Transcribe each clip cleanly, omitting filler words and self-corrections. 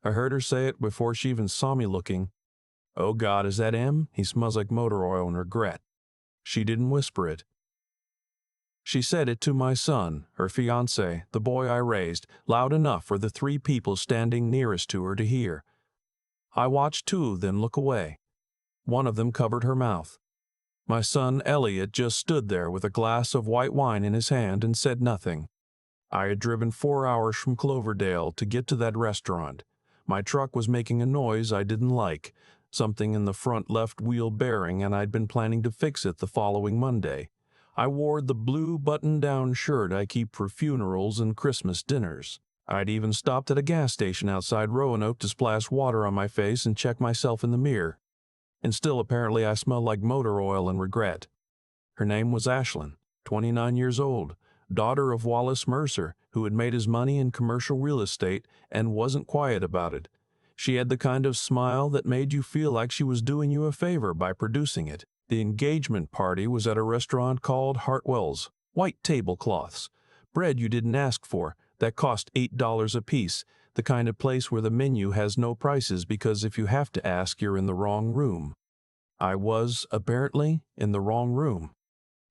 I heard her say it before she even saw me looking. "Oh God, is that him? He smells like motor oil and regret." She didn't whisper it. She said it to my son, her fiancé, the boy I raised, loud enough for the three people standing nearest to her to hear. I watched two of them look away. One of them covered her mouth. My son Elliot just stood there with a glass of white wine in his hand and said nothing. I had driven 4 hours from Cloverdale to get to that restaurant. My truck was making a noise I didn't like, something in the front left wheel bearing, and I'd been planning to fix it the following Monday. I wore the blue button-down shirt I keep for funerals and Christmas dinners. I'd even stopped at a gas station outside Roanoke to splash water on my face and check myself in the mirror. And still apparently I smelled like motor oil and regret. Her name was Ashlyn, 29 years old, daughter of Wallace Mercer, who had made his money in commercial real estate and wasn't quiet about it. She had the kind of smile that made you feel like she was doing you a favor by producing it. The engagement party was at a restaurant called Hartwell's. White tablecloths, bread you didn't ask for, that cost $8 a piece, the kind of place where the menu has no prices because if you have to ask, you're in the wrong room. I was, apparently, in the wrong room.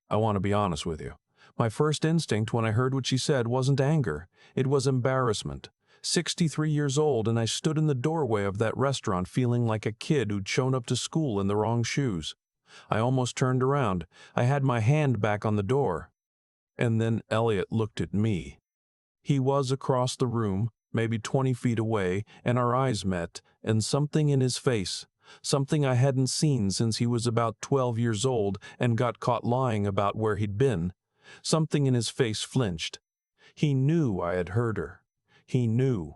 I want to be honest with you. My first instinct when I heard what she said wasn't anger. It was embarrassment. 63 years old, and I stood in the doorway of that restaurant feeling like a kid who'd shown up to school in the wrong shoes. I almost turned around. I had my hand back on the door. And then Elliot looked at me. He was across the room, maybe 20 feet away, and our eyes met, and something in his face, something I hadn't seen since he was about 12 years old and got caught lying about where he'd been. Something in his face flinched. He knew I had heard her. He knew.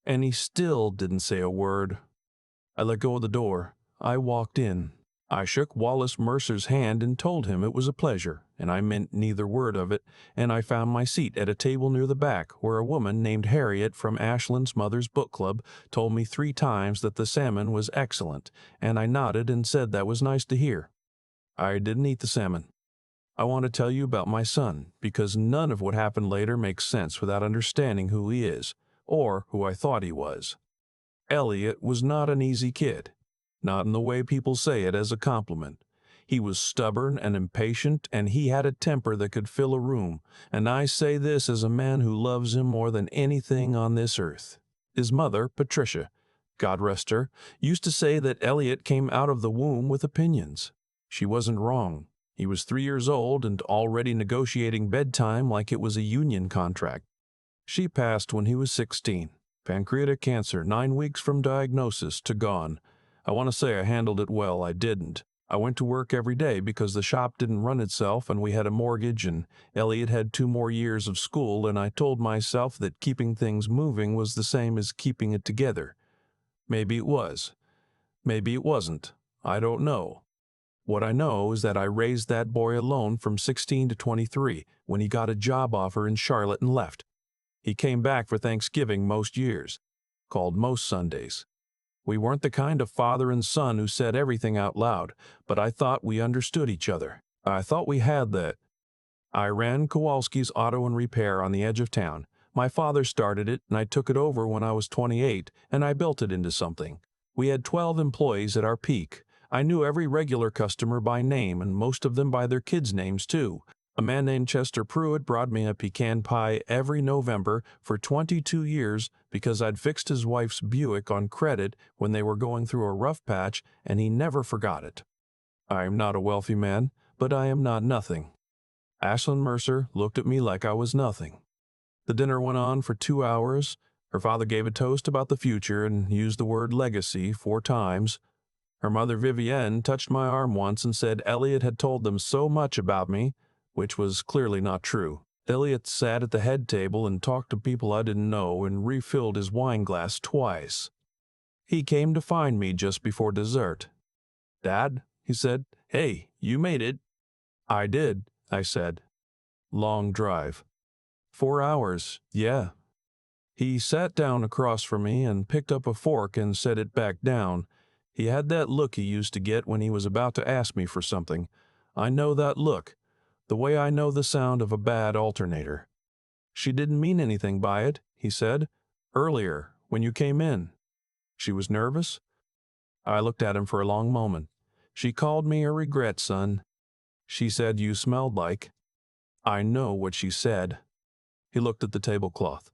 And he still didn't say a word. I let go of the door. I walked in. I shook Wallace Mercer's hand and told him it was a pleasure, and I meant neither word of it, and I found my seat at a table near the back where a woman named Harriet from Ashlyn's mother's book club told me 3 times that the salmon was excellent, and I nodded and said that was nice to hear. I didn't eat the salmon. I want to tell you about my son, because none of what happened later makes sense without understanding who he is, or who I thought he was. Elliot was not an easy kid. Not in the way people say it as a compliment. He was stubborn and impatient, and he had a temper that could fill a room, and I say this as a man who loves him more than anything on this earth. His mother, Patricia, God rest her, used to say that Elliot came out of the womb with opinions. She wasn't wrong. He was 3 years old and already negotiating bedtime like it was a union contract. She passed when he was 16. Pancreatic cancer, 9 weeks from diagnosis to gone. I want to say I handled it well. I didn't. I went to work every day because the shop didn't run itself and we had a mortgage and Elliot had 2 more years of school, and I told myself that keeping things moving was the same as keeping it together. Maybe it was. Maybe it wasn't. I don't know. What I know is that I raised that boy alone from 16 to 23 when he got a job offer in Charlotte and left. He came back for Thanksgiving most years, called most Sundays. We weren't the kind of father and son who said everything out loud, but I thought we understood each other. I thought we had that. I ran Kowalski's Auto and Repair on the edge of town. My father started it, and I took it over when I was 28, and I built it into something. We had 12 employees at our peak. I knew every regular customer by name, and most of them by their kids' names, too. A man named Chester Pruitt brought me a pecan pie every November for 22 years because I'd fixed his wife's Buick on credit when they were going through a rough patch, and he never forgot it. I am not a wealthy man, but I am not nothing. Ashlyn Mercer looked at me like I was nothing. The dinner went on for 2 hours. Her father gave a toast about the future and used the word legacy 4 times. Her mother Vivienne touched my arm once and said Elliot had told them so much about me, which was clearly not true. Elliot sat at the head table and talked to people I didn't know and refilled his wine glass twice. He came to find me just before dessert. "Dad," he said, "hey, you made it." "I did," I said. "Long drive." 4 hours, yeah. He sat down across from me and picked up a fork and set it back down. He had that look he used to get when he was about to ask me for something. I know that look. The way I know the sound of a bad alternator. "She didn't mean anything by it," he said. "Earlier, when you came in." She was nervous? I looked at him for a long moment. She called me a regret, son. She said you smelled like. I know what she said. He looked at the tablecloth.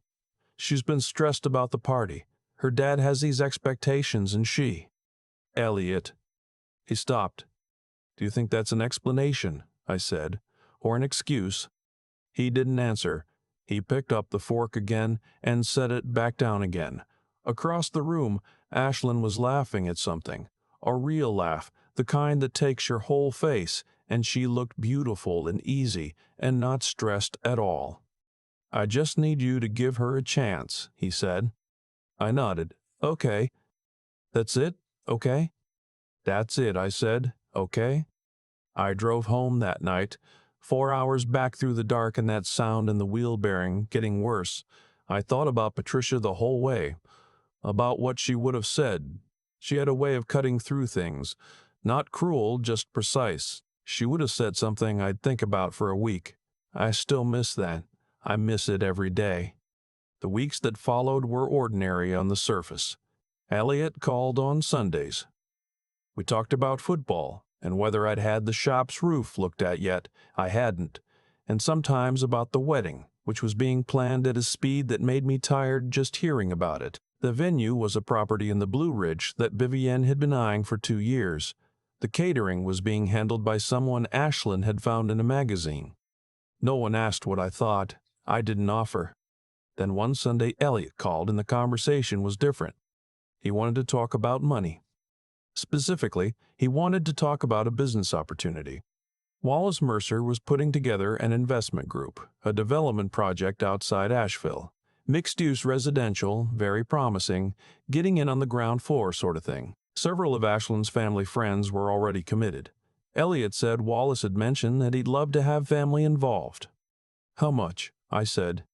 She's been stressed about the party. Her dad has these expectations and she. Elliot. He stopped. Do you think that's an explanation? I said. Or an excuse? He didn't answer. He picked up the fork again and set it back down again. Across the room, Ashlyn was laughing at something. A real laugh, the kind that takes your whole face, and she looked beautiful and easy and not stressed at all. I just need you to give her a chance, he said. I nodded. Okay. That's it? Okay? That's it, I said. Okay? I drove home that night, 4 hours back through the dark and that sound in the wheel bearing getting worse. I thought about Patricia the whole way, about what she would have said. She had a way of cutting through things. Not cruel, just precise. She would have said something I'd think about for a week. I still miss that. I miss it every day. The weeks that followed were ordinary on the surface. Elliot called on Sundays. We talked about football, and whether I'd had the shop's roof looked at yet. I hadn't. And sometimes about the wedding, which was being planned at a speed that made me tired just hearing about it. The venue was a property in the Blue Ridge that Vivienne had been eyeing for 2 years. The catering was being handled by someone Ashlyn had found in a magazine. No one asked what I thought. I didn't offer. Then one Sunday Elliot called and the conversation was different. He wanted to talk about money. Specifically, he wanted to talk about a business opportunity. Wallace Mercer was putting together an investment group, a development project outside Asheville. Mixed-use residential, very promising, getting in on the ground floor sort of thing. Several of Ashlyn's family friends were already committed. Elliot said Wallace had mentioned that he'd love to have family involved. How much? I said.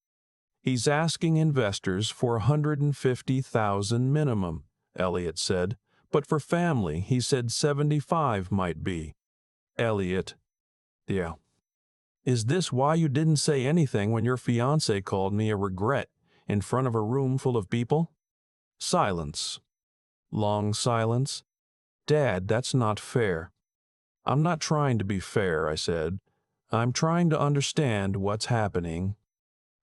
He's asking investors for $150,000 minimum, Elliot said. But for family, he said 75 might be. Elliot. Yeah. Is this why you didn't say anything when your fiancé called me a regret in front of a room full of people? Silence. Long silence. Dad, that's not fair. I'm not trying to be fair, I said. I'm trying to understand what's happening.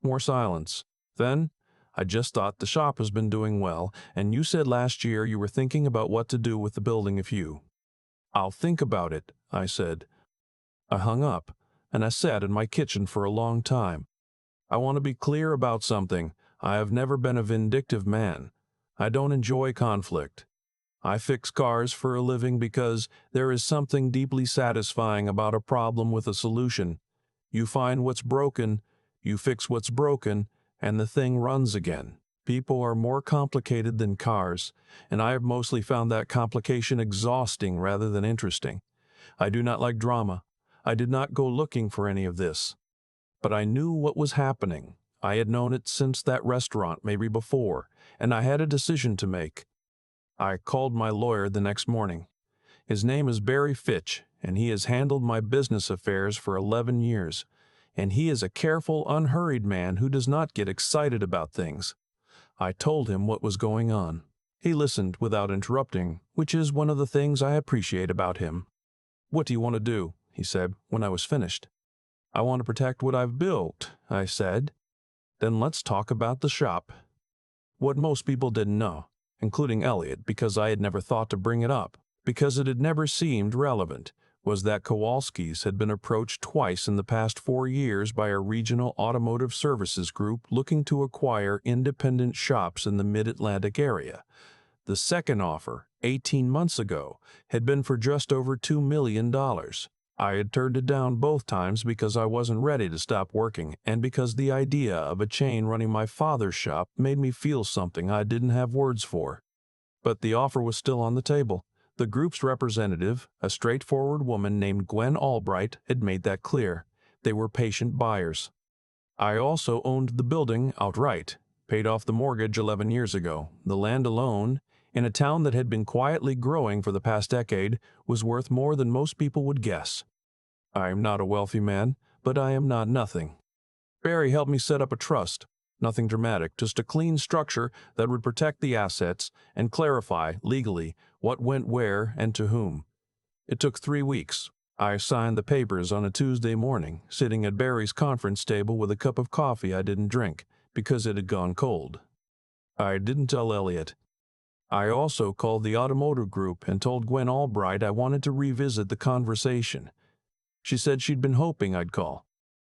More silence. Then, I just thought the shop has been doing well, and you said last year you were thinking about what to do with the building if you. I'll think about it, I said. I hung up, and I sat in my kitchen for a long time. I want to be clear about something. I have never been a vindictive man. I don't enjoy conflict. I fix cars for a living because there is something deeply satisfying about a problem with a solution. You find what's broken, you fix what's broken, and the thing runs again. People are more complicated than cars, and I have mostly found that complication exhausting rather than interesting. I do not like drama. I did not go looking for any of this. But I knew what was happening. I had known it since that restaurant, maybe before, and I had a decision to make. I called my lawyer the next morning. His name is Barry Fitch, and he has handled my business affairs for 11 years. And he is a careful, unhurried man who does not get excited about things. I told him what was going on. He listened without interrupting, which is one of the things I appreciate about him. What do you want to do? He said, when I was finished. I want to protect what I've built, I said. Then let's talk about the shop. What most people didn't know, including Elliot, because I had never thought to bring it up, because it had never seemed relevant, was that Kowalski's had been approached twice in the past 4 years by a regional automotive services group looking to acquire independent shops in the mid-Atlantic area. The second offer, 18 months ago, had been for just over $2 million. I had turned it down both times because I wasn't ready to stop working and because the idea of a chain running my father's shop made me feel something I didn't have words for. But the offer was still on the table. The group's representative, a straightforward woman named Gwen Albright, had made that clear. They were patient buyers. I also owned the building outright, paid off the mortgage 11 years ago. The land alone, in a town that had been quietly growing for the past decade, was worth more than most people would guess. I am not a wealthy man, but I am not nothing. Barry helped me set up a trust. Nothing dramatic, just a clean structure that would protect the assets and clarify, legally, what went where and to whom. It took 3 weeks. I signed the papers on a Tuesday morning, sitting at Barry's conference table with a cup of coffee I didn't drink, because it had gone cold. I didn't tell Elliot. I also called the automotive group and told Gwen Albright I wanted to revisit the conversation. She said she'd been hoping I'd call.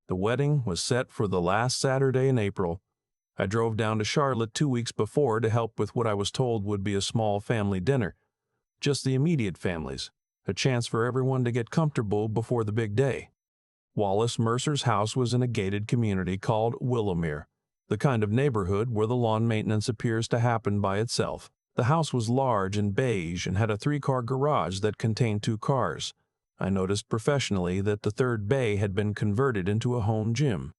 The wedding was set for the last Saturday in April. I drove down to Charlotte 2 weeks before to help with what I was told would be a small family dinner. Just the immediate families, a chance for everyone to get comfortable before the big day. Wallace Mercer's house was in a gated community called Willowmere, the kind of neighborhood where the lawn maintenance appears to happen by itself. The house was large and beige and had a 3-car garage that contained 2 cars. I noticed professionally that the third bay had been converted into a home gym.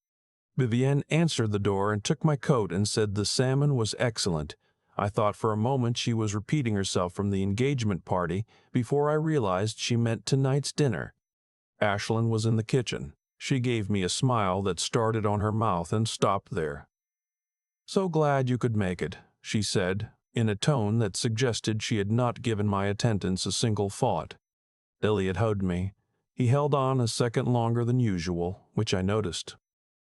Vivienne answered the door and took my coat and said the salmon was excellent. I thought for a moment she was repeating herself from the engagement party before I realized she meant tonight's dinner. Ashlyn was in the kitchen. She gave me a smile that started on her mouth and stopped there. "So glad you could make it," she said, in a tone that suggested she had not given my attendance a single thought. Elliot hugged me. He held on a second longer than usual, which I noticed.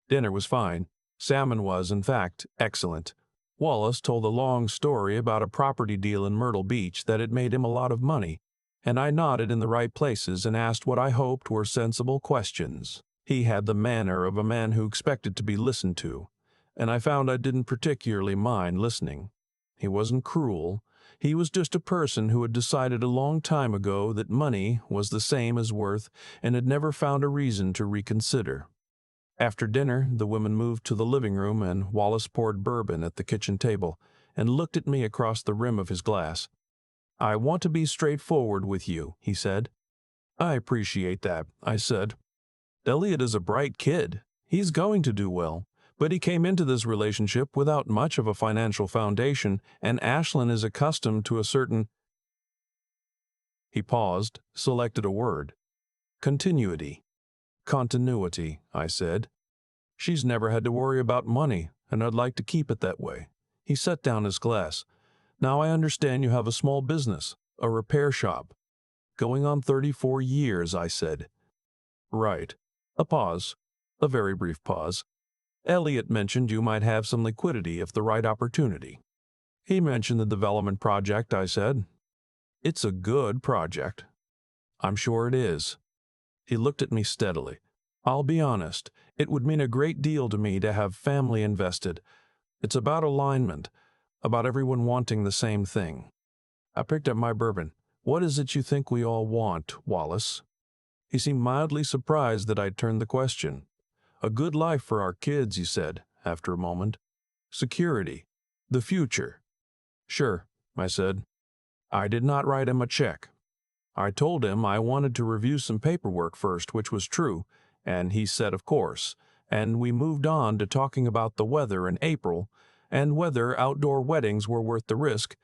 Dinner was fine. Salmon was, in fact, excellent. Wallace told a long story about a property deal in Myrtle Beach that had made him a lot of money, and I nodded in the right places and asked what I hoped were sensible questions. He had the manner of a man who expected to be listened to, and I found I didn't particularly mind listening. He wasn't cruel. He was just a person who had decided a long time ago that money was the same as worth and had never found a reason to reconsider. After dinner, the women moved to the living room and Wallace poured bourbon at the kitchen table and looked at me across the rim of his glass. "I want to be straightforward with you," he said. "I appreciate that," I said. "Elliot is a bright kid. He's going to do well. But he came into this relationship without much of a financial foundation, and Ashlyn is accustomed to a certain—" He paused, selected a word. "Continuity." "Continuity," I said. "She's never had to worry about money, and I'd like to keep it that way." He set down his glass. "Now I understand you have a small business, a repair shop." "Going on 34 years, I said. "Right." A pause. A very brief pause. "Elliot mentioned you might have some liquidity if the right opportunity." "He mentioned the development project," I said. "It's a good project." "I'm sure it is." He looked at me steadily. "I'll be honest, it would mean a great deal to me to have family invested. It's about alignment, about everyone wanting the same thing." I picked up my bourbon. "What is it you think we all want, Wallace?" He seemed mildly surprised that I'd turned the question. "A good life for our kids," he said, after a moment. "Security. The future." "Sure," I said. I did not write him a check. I told him I wanted to review some paperwork first, which was true, and he said of course, and we moved on to talking about the weather in April and whether outdoor weddings were worth the risk,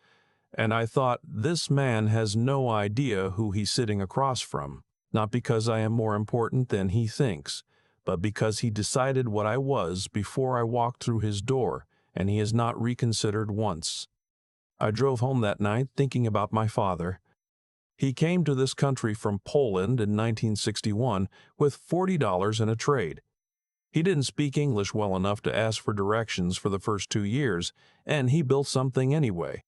and I thought, this man has no idea who he's sitting across from, not because I am more important than he thinks, but because he decided what I was before I walked through his door, and he has not reconsidered once. I drove home that night thinking about my father. He came to this country from Poland in 1961 with $40 in a trade. He didn't speak English well enough to ask for directions for the first 2 years, and he built something anyway.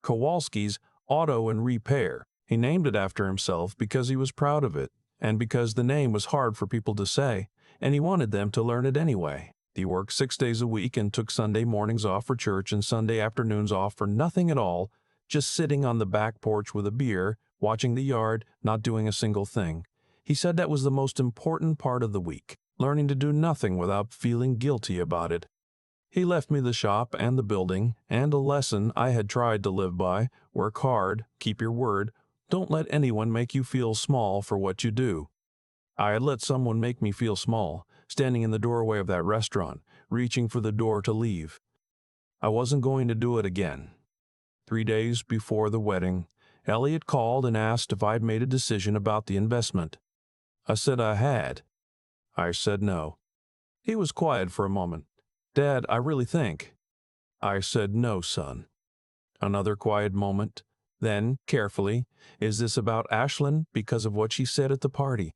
Kowalski's Auto and Repair. He named it after himself because he was proud of it, and because the name was hard for people to say, and he wanted them to learn it anyway. He worked 6 days a week and took Sunday mornings off for church and Sunday afternoons off for nothing at all, just sitting on the back porch with a beer, watching the yard, not doing a single thing. He said that was the most important part of the week, learning to do nothing without feeling guilty about it. He left me the shop and the building, and a lesson I had tried to live by: work hard, keep your word, don't let anyone make you feel small for what you do. I had let someone make me feel small, standing in the doorway of that restaurant, reaching for the door to leave. I wasn't going to do it again. 3 days before the wedding, Elliot called and asked if I'd made a decision about the investment. I said I had. I said no. He was quiet for a moment. Dad, I really think. I said, no, son. Another quiet moment. Then, carefully, is this about Ashlyn because of what she said at the party?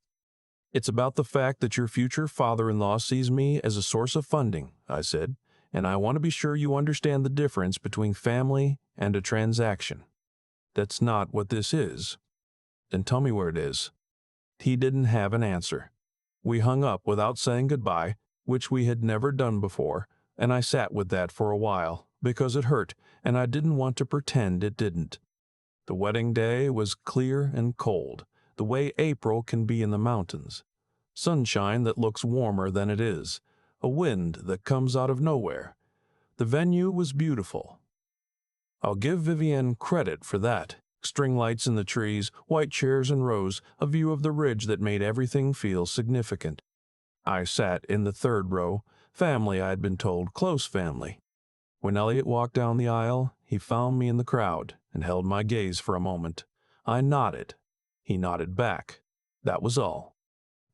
It's about the fact that your future father-in-law sees me as a source of funding, I said, and I want to be sure you understand the difference between family and a transaction. That's not what this is. Then tell me where it is. He didn't have an answer. We hung up without saying goodbye, which we had never done before, and I sat with that for a while, because it hurt, and I didn't want to pretend it didn't. The wedding day was clear and cold, the way April can be in the mountains. Sunshine that looks warmer than it is, a wind that comes out of nowhere. The venue was beautiful. I'll give Vivienne credit for that. String lights in the trees, white chairs in rows, a view of the ridge that made everything feel significant. I sat in the third row, family I had been told, close family. When Elliot walked down the aisle, he found me in the crowd and held my gaze for a moment. I nodded. He nodded back. That was all.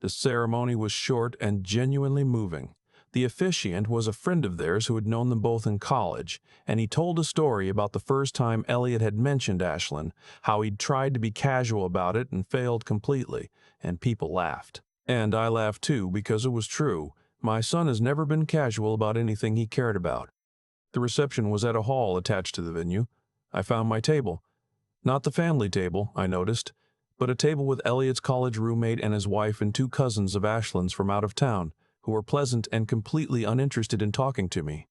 The ceremony was short and genuinely moving. The officiant was a friend of theirs who had known them both in college, and he told a story about the first time Elliot had mentioned Ashlyn, how he'd tried to be casual about it and failed completely, and people laughed. And I laughed too, because it was true. My son has never been casual about anything he cared about. The reception was at a hall attached to the venue. I found my table. Not the family table, I noticed, but a table with Elliot's college roommate and his wife and two cousins of Ashlyn's from out of town, who were pleasant and completely uninterested in talking to me.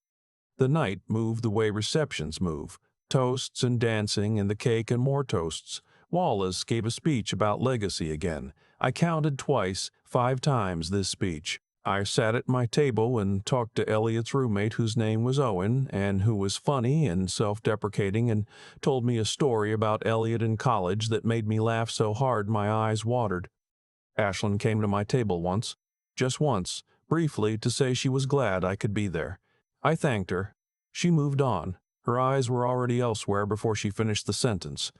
The night moved the way receptions move. Toasts and dancing and the cake and more toasts. Wallace gave a speech about legacy again. I counted twice, 5 times this speech. I sat at my table and talked to Elliot's roommate, whose name was Owen, and who was funny and self-deprecating and told me a story about Elliot in college that made me laugh so hard my eyes watered. Ashlyn came to my table once, just once, briefly to say she was glad I could be there. I thanked her. She moved on. Her eyes were already elsewhere before she finished the sentence.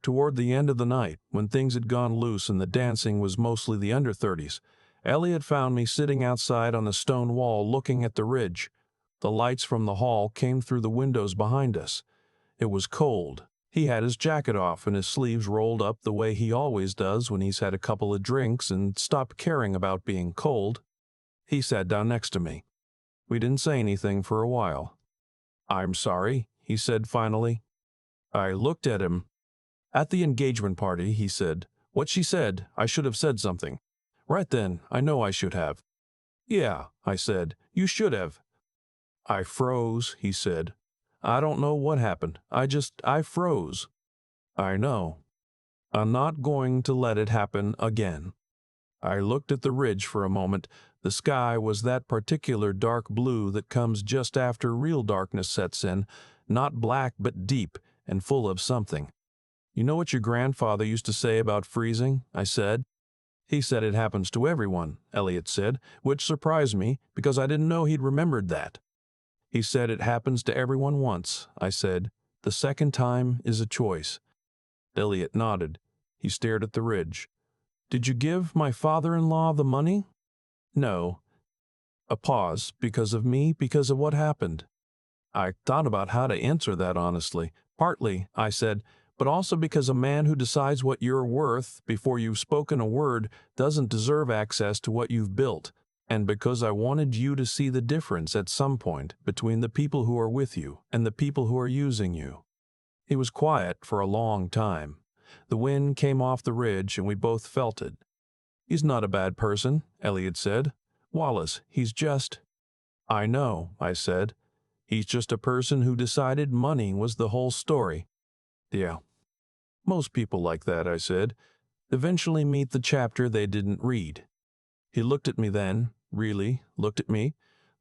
Toward the end of the night, when things had gone loose and the dancing was mostly the under-30s, Elliot found me sitting outside on the stone wall looking at the ridge. The lights from the hall came through the windows behind us. It was cold. He had his jacket off and his sleeves rolled up the way he always does when he's had a couple of drinks and stopped caring about being cold. He sat down next to me. We didn't say anything for a while. "I'm sorry," he said finally. I looked at him. "At the engagement party," he said, "what she said, I should have said something. Right then, I know I should have." "Yeah," I said, "you should have." "I froze," he said. "I don't know what happened. I froze." "I know. I'm not going to let it happen again." I looked at the ridge for a moment. The sky was that particular dark blue that comes just after real darkness sets in, not black but deep and full of something. "You know what your grandfather used to say about freezing?" I said. "He said it happens to everyone," Elliot said, which surprised me because I didn't know he'd remembered that. "He said it happens to everyone once," I said. "The second time is a choice." Elliot nodded. He stared at the ridge. "Did you give my father-in-law the money?" "No." A pause. "Because of me? Because of what happened?" I thought about how to answer that honestly. "Partly," I said, "but also because a man who decides what you're worth before you've spoken a word doesn't deserve access to what you've built, and because I wanted you to see the difference at some point between the people who are with you and the people who are using you." He was quiet for a long time. The wind came off the ridge and we both felt it. "He's not a bad person," Elliot said. "Wallace, he's just—" "I know," I said. "He's just a person who decided money was the whole story." "Yeah. Most people like that," I said, "eventually meet the chapter they didn't read." He looked at me then, really looked at me,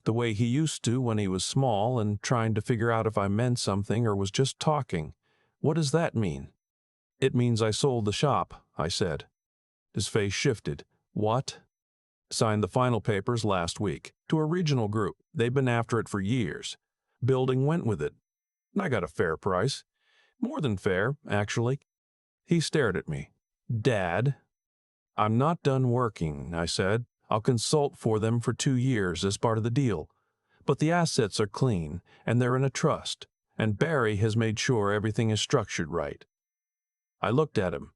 the way he used to when he was small and trying to figure out if I meant something or was just talking. "What does that mean?" "It means I sold the shop," I said. His face shifted. "What?" "Signed the final papers last week, to a regional group. They've been after it for years. Building went with it. I got a fair price. More than fair, actually." He stared at me. "Dad?" "I'm not done working," I said. "I'll consult for them for 2 years as part of the deal. But the assets are clean, and they're in a trust, and Barry has made sure everything is structured right. I looked at him.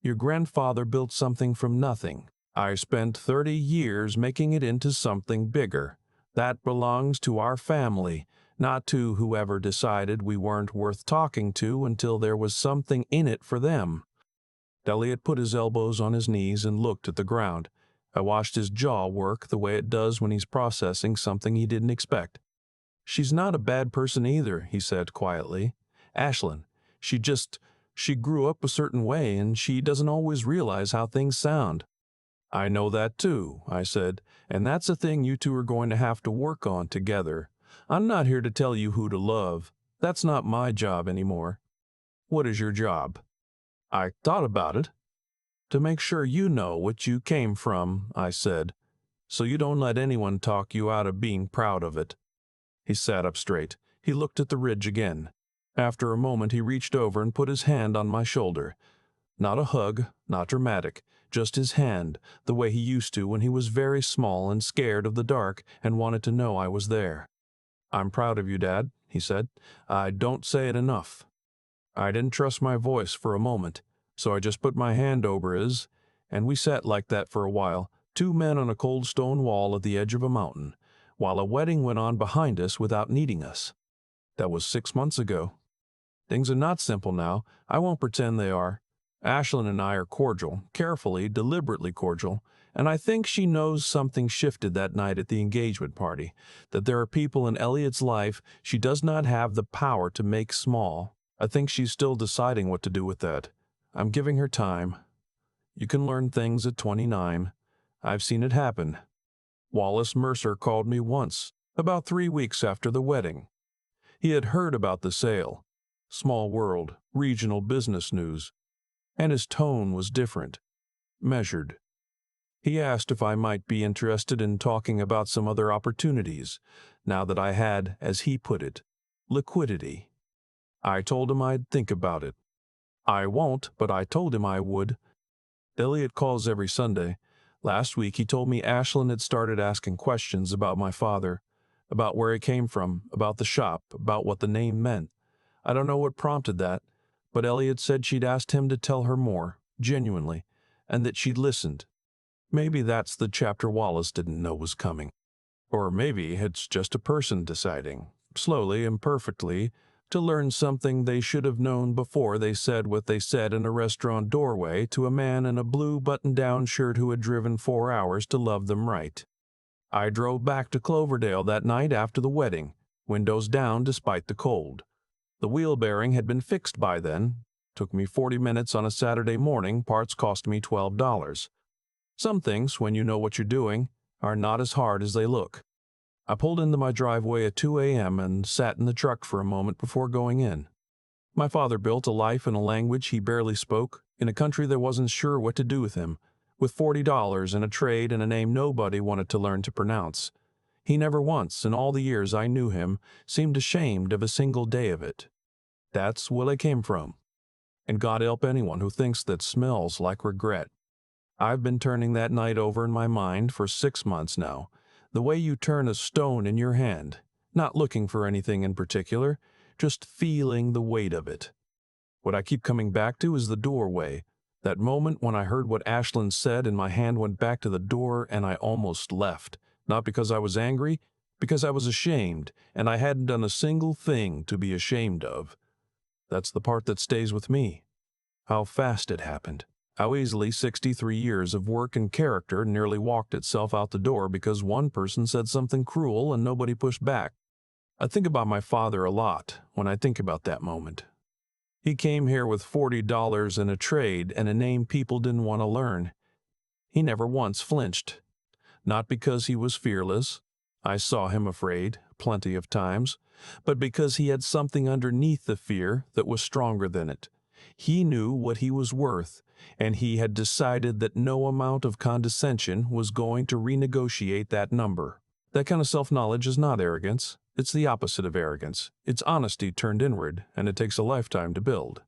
Your grandfather built something from nothing. I spent 30 years making it into something bigger. That belongs to our family, not to whoever decided we weren't worth talking to until there was something in it for them. Elliot put his elbows on his knees and looked at the ground. I watched his jaw work the way it does when he's processing something he didn't expect. She's not a bad person either, he said quietly. Ashlyn, she grew up a certain way and she doesn't always realize how things sound. I know that too, I said, and that's a thing you two are going to have to work on together. I'm not here to tell you who to love. That's not my job anymore. What is your job? I thought about it. To make sure you know what you came from, I said, so you don't let anyone talk you out of being proud of it. He sat up straight. He looked at the ridge again. After a moment, he reached over and put his hand on my shoulder. Not a hug, not dramatic, just his hand, the way he used to when he was very small and scared of the dark and wanted to know I was there. I'm proud of you, Dad, he said. I don't say it enough. I didn't trust my voice for a moment, so I just put my hand over his, and we sat like that for a while, two men on a cold stone wall at the edge of a mountain, while a wedding went on behind us without needing us. That was 6 months ago. Things are not simple now. I won't pretend they are. Ashlyn and I are cordial, carefully, deliberately cordial, and I think she knows something shifted that night at the engagement party, that there are people in Elliot's life she does not have the power to make small. I think she's still deciding what to do with that. I'm giving her time. You can learn things at 29. I've seen it happen. Wallace Mercer called me once, about 3 weeks after the wedding. He had heard about the sale. Small world, regional business news. And his tone was different, measured. He asked if I might be interested in talking about some other opportunities, now that I had, as he put it, liquidity. I told him I'd think about it. I won't, but I told him I would. Elliot calls every Sunday. Last week he told me Ashlyn had started asking questions about my father, about where he came from, about the shop, about what the name meant. I don't know what prompted that, but Elliot said she'd asked him to tell her more, genuinely, and that she'd listened. Maybe that's the chapter Wallace didn't know was coming. Or maybe it's just a person deciding, slowly, imperfectly, to learn something they should have known before they said what they said in a restaurant doorway to a man in a blue button-down shirt who had driven 4 hours to love them right. I drove back to Cloverdale that night after the wedding, windows down despite the cold. The wheel bearing had been fixed by then. Took me 40 minutes on a Saturday morning, parts cost me $12. Some things, when you know what you're doing, are not as hard as they look. I pulled into my driveway at 2 a.m. and sat in the truck for a moment before going in. My father built a life in a language he barely spoke, in a country that wasn't sure what to do with him, with $40 and a trade and a name nobody wanted to learn to pronounce. He never once, in all the years I knew him, seemed ashamed of a single day of it. That's where I came from. And God help anyone who thinks that smells like regret. I've been turning that night over in my mind for 6 months now, the way you turn a stone in your hand, not looking for anything in particular, just feeling the weight of it. What I keep coming back to is the doorway, that moment when I heard what Ashlyn said and my hand went back to the door and I almost left, not because I was angry, because I was ashamed, and I hadn't done a single thing to be ashamed of. That's the part that stays with me. How fast it happened. How easily 63 years of work and character nearly walked itself out the door because one person said something cruel and nobody pushed back. I think about my father a lot when I think about that moment. He came here with $40 and a trade and a name people didn't want to learn. He never once flinched. Not because he was fearless. I saw him afraid, plenty of times, but because he had something underneath the fear that was stronger than it. He knew what he was worth, and he had decided that no amount of condescension was going to renegotiate that number. That kind of self-knowledge is not arrogance. It's the opposite of arrogance. It's honesty turned inward, and it takes a lifetime to build.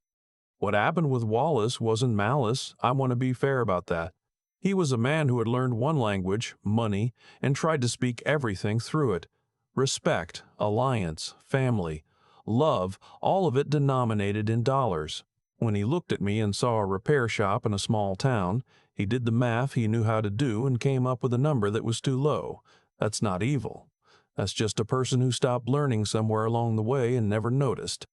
What happened with Wallace wasn't malice. I want to be fair about that. He was a man who had learned one language, money, and tried to speak everything through it. Respect, alliance, family, love, all of it denominated in dollars. When he looked at me and saw a repair shop in a small town, he did the math he knew how to do and came up with a number that was too low. That's not evil. That's just a person who stopped learning somewhere along the way and never noticed.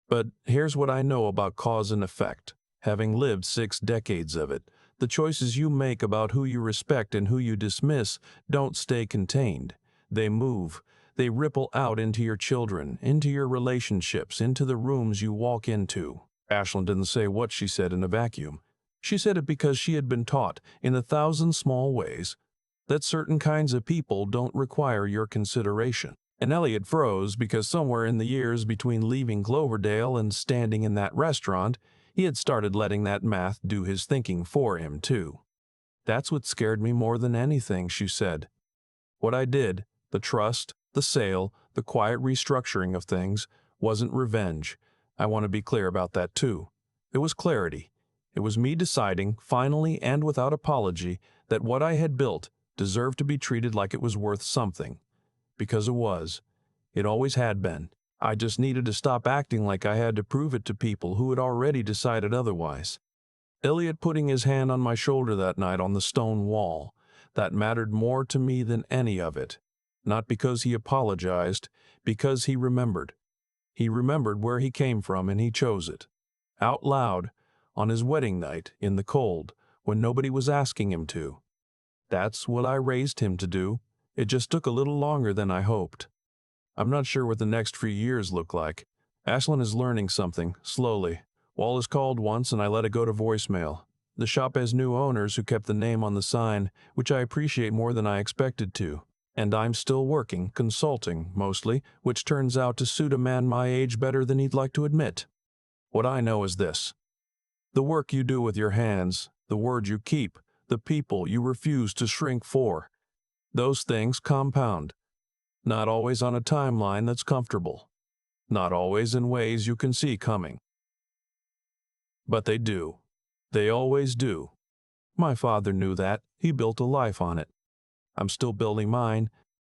But here's what I know about cause and effect. Having lived 6 decades of it, the choices you make about who you respect and who you dismiss don't stay contained. They move. They ripple out into your children, into your relationships, into the rooms you walk into. Ashlyn didn't say what she said in a vacuum. She said it because she had been taught, in 1,000 small ways, that certain kinds of people don't require your consideration. And Elliot froze because somewhere in the years between leaving Cloverdale and standing in that restaurant, he had started letting that math do his thinking for him, too. That's what scared me more than anything, she said. What I did, the trust, the sale, the quiet restructuring of things, wasn't revenge. I want to be clear about that, too. It was clarity. It was me deciding, finally and without apology, that what I had built deserved to be treated like it was worth something. Because it was. It always had been. I just needed to stop acting like I had to prove it to people who had already decided otherwise. Elliot putting his hand on my shoulder that night on the stone wall, that mattered more to me than any of it. Not because he apologized, because he remembered. He remembered where he came from and he chose it. Out loud, on his wedding night, in the cold, when nobody was asking him to. That's what I raised him to do. It just took a little longer than I hoped. I'm not sure what the next few years look like. Ashlyn is learning something, slowly. Wall has called once and I let it go to voicemail. The shop has new owners who kept the name on the sign, which I appreciate more than I expected to. And I'm still working, consulting, mostly, which turns out to suit a man my age better than he'd like to admit. What I know is this. The work you do with your hands, the word you keep, the people you refuse to shrink for, those things compound. Not always on a timeline that's comfortable. Not always in ways you can see coming. But they do. They always do. My father knew that. He built a life on it. I'm still building mine,